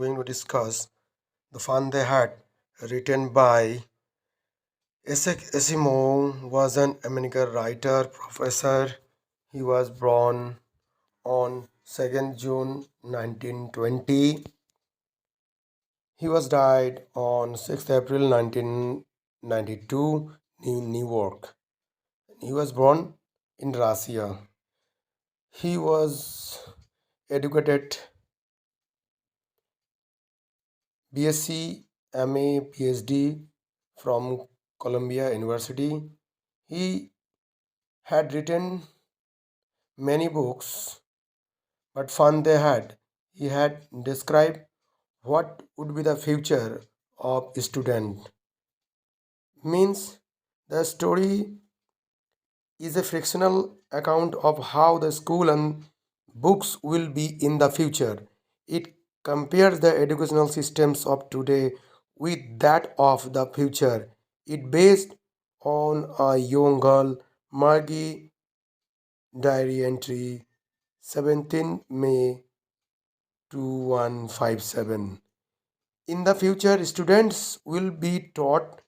going to discuss The Fun They Had, written by Isaac Asimov, was an American writer, professor. He was born on 2nd June 1920. He was died on 6th April 1992 in New York. He was born in Russia. He was educated BSc, MA, PhD from Columbia University. He had written many books, but fun they had. He had described what would be the future of student. Means the story is a fictional account of how the school and books will be in the future. It compares the educational systems of today with that of the future. It based on a young girl, Margie diary entry 17 May 2157. In the future, students will be taught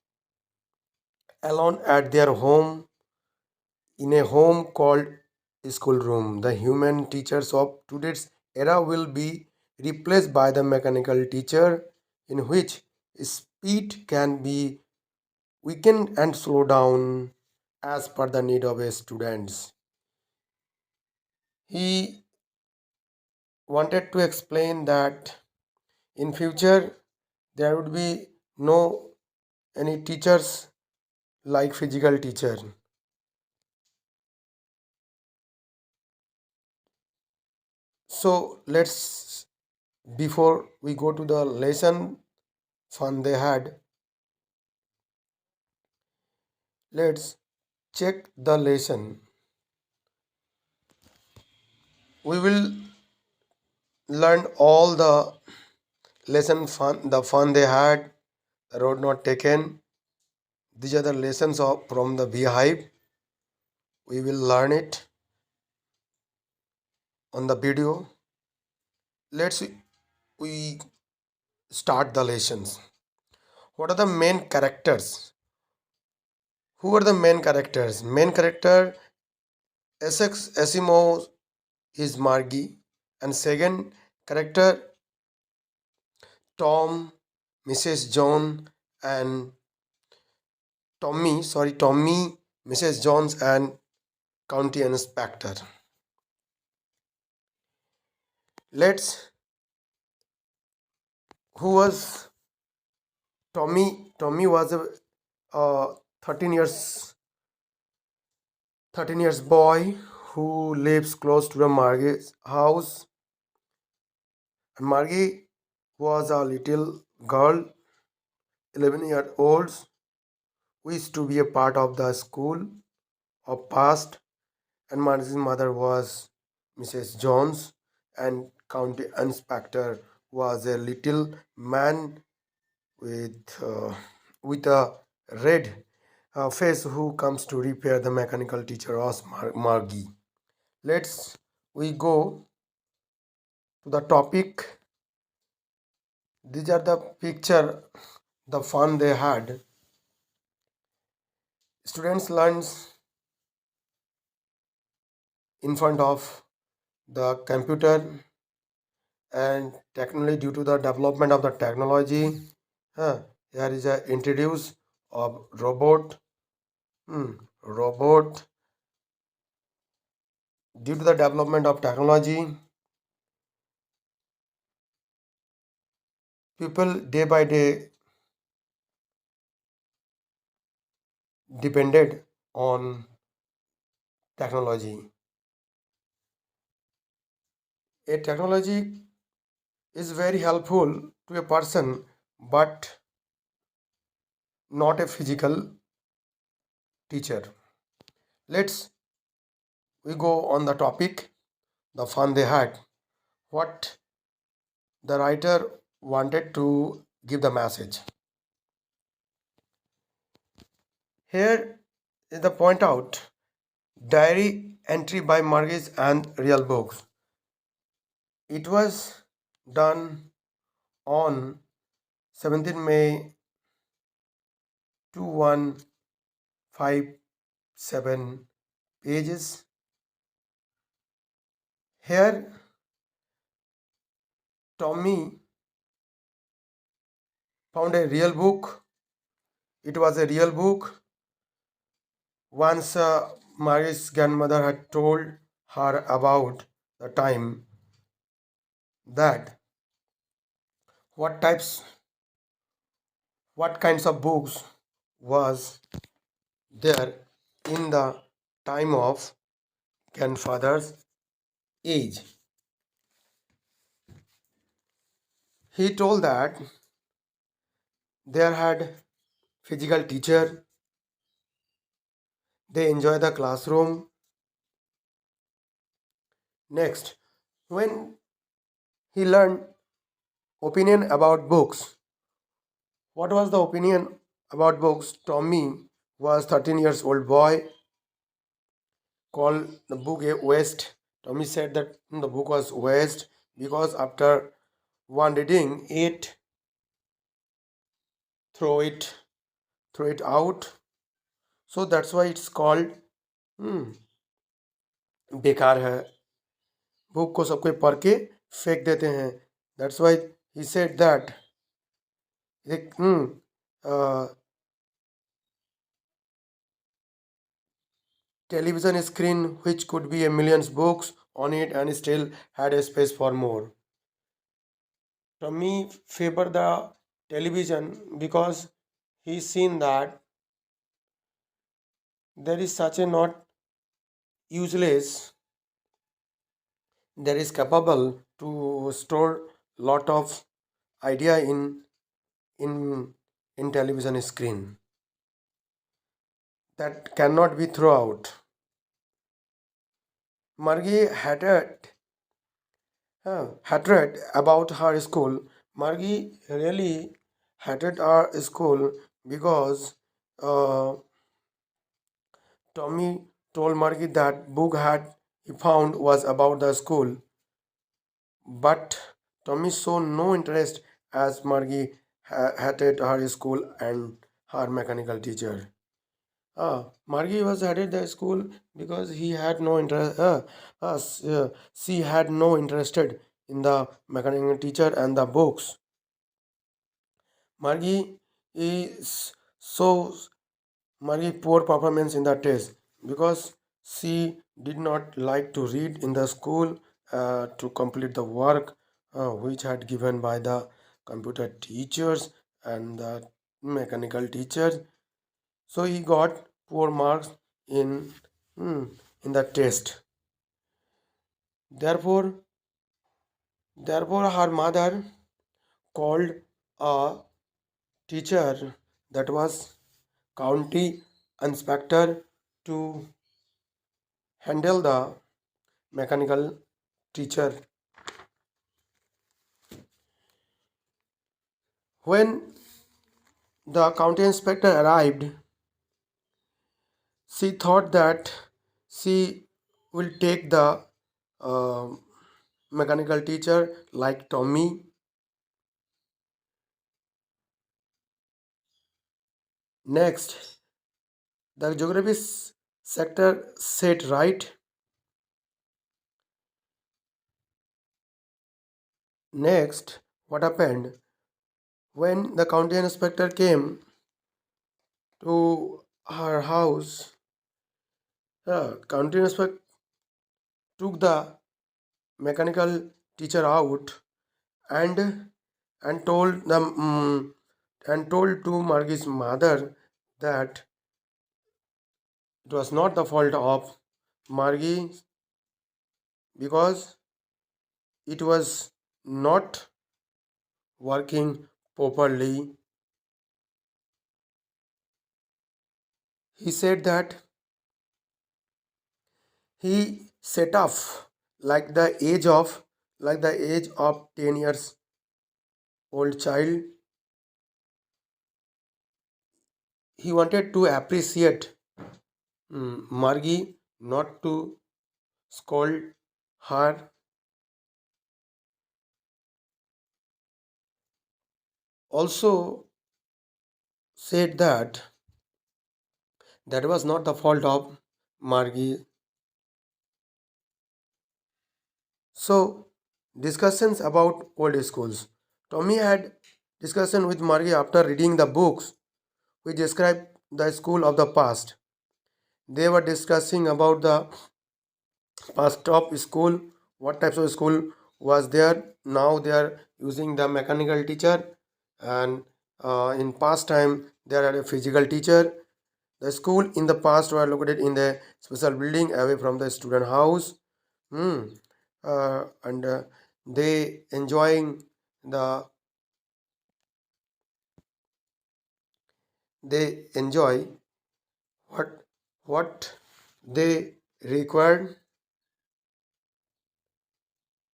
alone at their home in a home called schoolroom. The human teachers of today's era will be replaced by the mechanical teacher, in which speed can be weakened and slowed down as per the need of a students. He wanted to explain that in future there would be no any teachers like physical teacher. So let's, before we go to the lesson fun they had, let's check the lesson. We will learn all the lesson fun, the fun they had, the road not taken. These are the lessons of from the beehive. We will learn it on the video. Let's we start the lessons. What are the main characters? Who are the main characters? Main character Essex Asimov is Margie, and second character Tom, Mrs. John, and Tommy, Mrs. Jones, and County Inspector. Let's. Who was Tommy? Tommy was a 13 years 13 years boy who lives close to the Margie's house. And Margie was a little girl, 11-year-old, who used to be a part of the school of past. And Margie's mother was Mrs. Jones, and county inspector was a little man with with a red face who comes to repair the mechanical teacher of Margie. Let's we go to the topic. These are the picture, the fun they had. Students learns in front of the computer, and technically due to the development of the technology, here is a introduce of robot. Robot, due to the development of technology, people day by day depended on technology. A technology is very helpful to a person, but not a physical teacher. Let's we go on the topic, the fun they had. What the writer wanted to give the message. Here is the point out diary entry by Margis and real books. It was done on 17 May 2157 pages. Here, Tommy found a real book. It was a real book. Once Mary's grandmother had told her about the time that what types, what kinds of books was there in the time of grandfather's age. He told that there had physical teacher, they enjoy the classroom. Next, when he learned opinion about books, what was the opinion about books? Tommy was 13 years old boy, called the book a waste. Tommy said that the book was waste because after one reading it, throw it throw it out. So that's why it's called बेकार है. Book को सब कोई पढ़ के फेंक देते हैं. That's why he said that television screen which could be a millions books on it and still had a space for more. Tommy favored the television because he seen that there is such a not useless, there is capable to store lot of idea in in television screen that cannot be thrown out. Margie hated about her school. Margie really hated our school because Tommy told Margie that book had he found was about the school, but Tommy showed no interest as Margie hated her school and her mechanical teacher. Margie was headed the school because he had no interest. She had no interested in the mechanical teacher and the books. Margie is so Margie poor performance in the test because she did not like to read in the school to complete the work which had given by the computer teachers and the mechanical teachers. So he got poor marks in in the test. Therefore, her mother called a teacher that was county inspector to handle the mechanical teacher. When the county inspector arrived, she thought that she will take the uh, mechanical teacher like Tommy. Next, the geography sector said right. Next, what happened? When the county inspector came to her house, county inspector took the mechanical teacher out and told them and told to Margie's mother that it was not the fault of Margie because it was not working properly. He said that he set off like the age of 10 years old child. He wanted to appreciate Margie, not to scold her. also said that that was not the fault of Margie. So, discussions about old schools. Tommy had discussion with Margie after reading the books which describe the school of the past. They were discussing about the past of school, what types of school was there. Now they are using the mechanical teacher, and in past time there are a physical teacher. The school in the past were located in the special building away from the student house. Hmm. And they enjoying the they enjoy what what they required.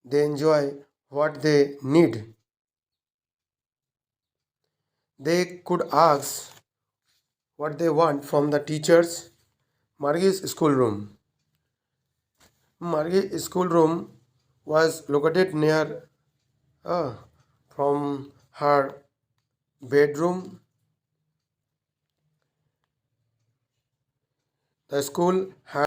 They enjoy what they need. They could ask what they want from the teachers. Margie's schoolroom. Margie's schoolroom was located near from her bedroom. The school had